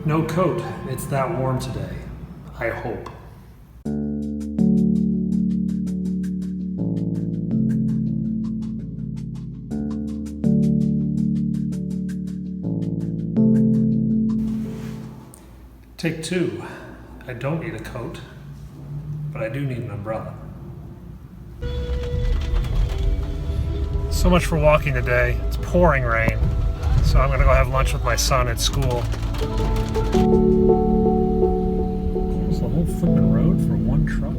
No coat. It's that warm today. I hope. Take two. I don't need a coat, but I do need an umbrella. So much for walking today. It's pouring rain, so I'm gonna go have lunch with my son at school. There's the whole flipping road for one truck.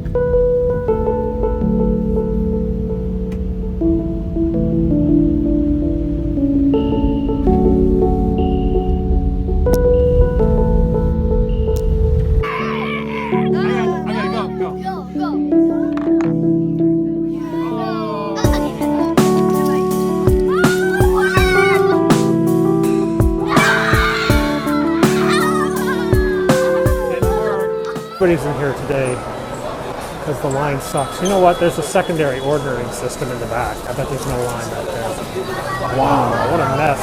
Everybody's in here today because the line sucks. You know what? There's a secondary ordering system in the back. I bet there's no line back there. Wow, what a mess.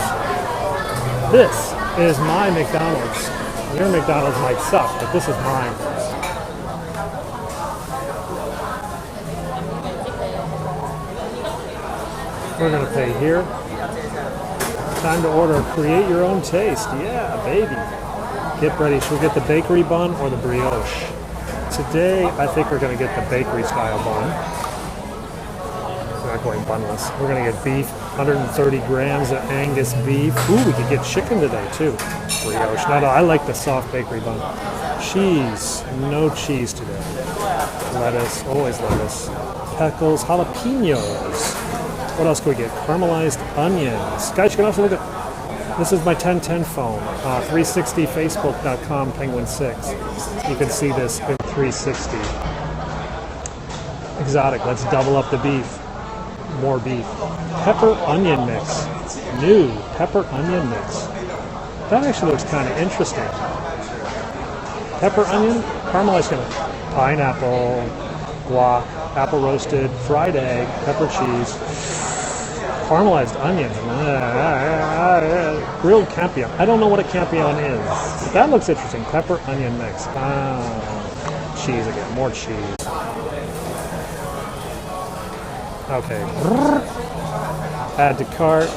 This is my McDonald's. Your McDonald's might suck, but this is mine. We're gonna pay here. Time to order. Create your own taste. Yeah, baby. Get ready. Should we get the bakery bun or the brioche? Today, I think we're going to get the bakery style bun. We're not going bunless. We're going to get beef, 130 grams of Angus beef. Ooh, we could get chicken today too. Brioche. No, I like the soft bakery bun. Cheese. No cheese today. Lettuce. Always lettuce. Pickles. Jalapenos. What else can we get? Caramelized onions. Guys, you can also look at... This is my 1010 phone, 360facebook.com, Penguin6. You can see this in 360. Exotic, let's double up the beef. More beef. Pepper onion mix. New pepper onion mix. That actually looks kind of interesting. Pepper onion, caramelized pineapple, guac, apple roasted, fried egg, pepper cheese. Caramelized onion, grilled campion. I don't know what a campion is. But that looks interesting. Pepper onion mix. Cheese again. More cheese. Okay. Add to cart.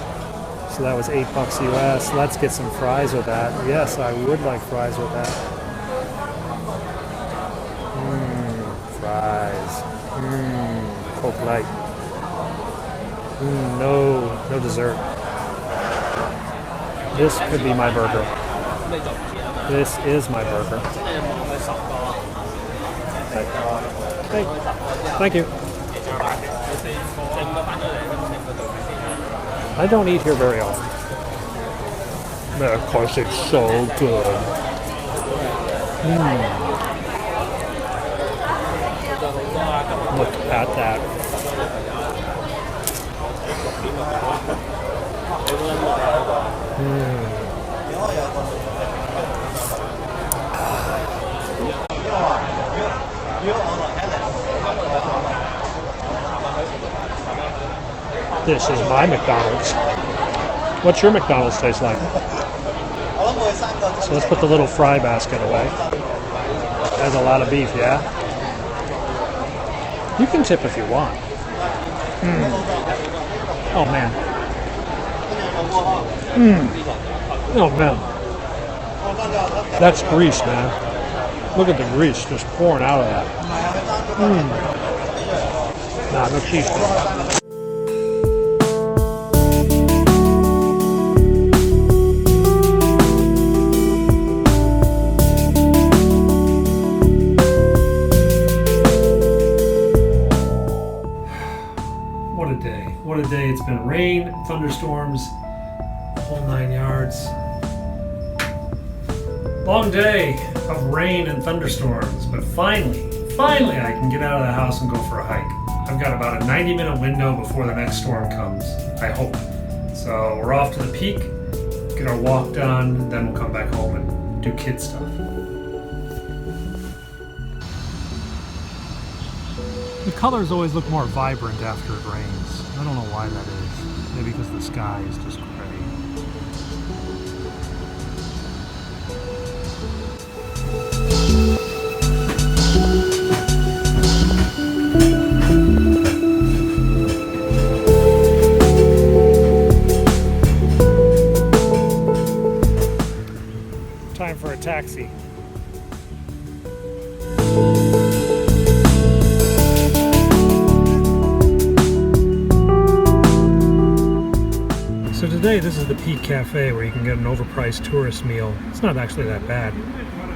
So that was $8 US. Let's get some fries with that. Yes, I would like fries with that. Fries. Coke Light. No dessert. This could be my burger. This is my burger. Hey, thank you. I don't eat here very often. Of course, it's so good. Look at that. This is my McDonald's. What's your McDonald's taste like? So let's put the little fry basket away. Has a lot of beef, yeah? You can tip if you want. Oh man. Oh man. That's grease, man. Look at the grease just pouring out of that. Nah, no cheese. What a day. It's been rain, thunderstorms, the whole 9 yards. Long day of rain and thunderstorms, but finally I can get out of the house and go for a hike. I've got about a 90-minute window before the next storm comes, I hope. So we're off to the peak, get our walk done, then we'll come back home and do kid stuff. The colors always look more vibrant after it rains. I don't know why that is. Maybe because the sky is just gray. time for a taxi. So today this is the Peak Cafe where you can get an overpriced tourist meal. It's not actually that bad,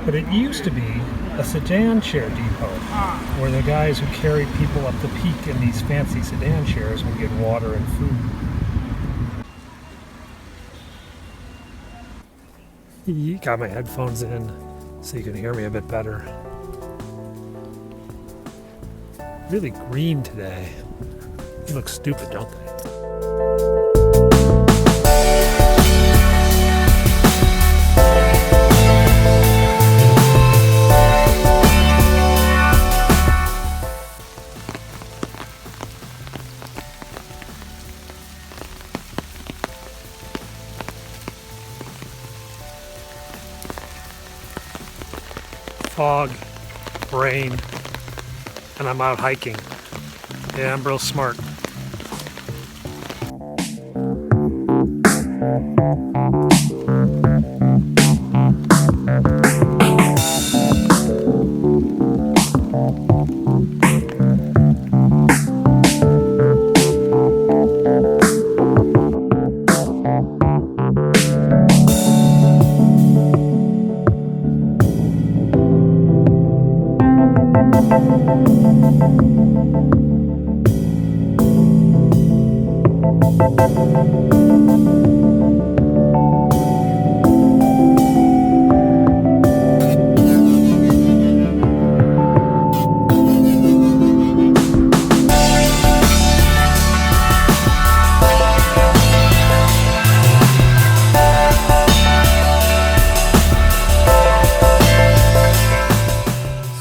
but it used to be a sedan chair depot where the guys who carry people up the peak in these fancy sedan chairs would get water and food. Got my headphones in so you can hear me a bit better. Really green today. They look stupid, don't they? Fog, rain, and I'm out hiking. Yeah, I'm real smart.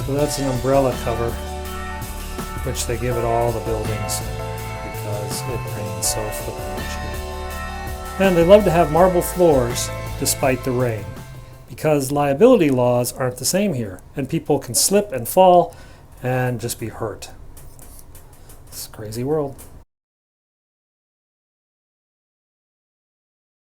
That's an umbrella cover, which they give at all the buildings because it rains so flippin' much here. And they love to have marble floors despite the rain because liability laws aren't the same here and people can slip and fall and just be hurt. It's a crazy world.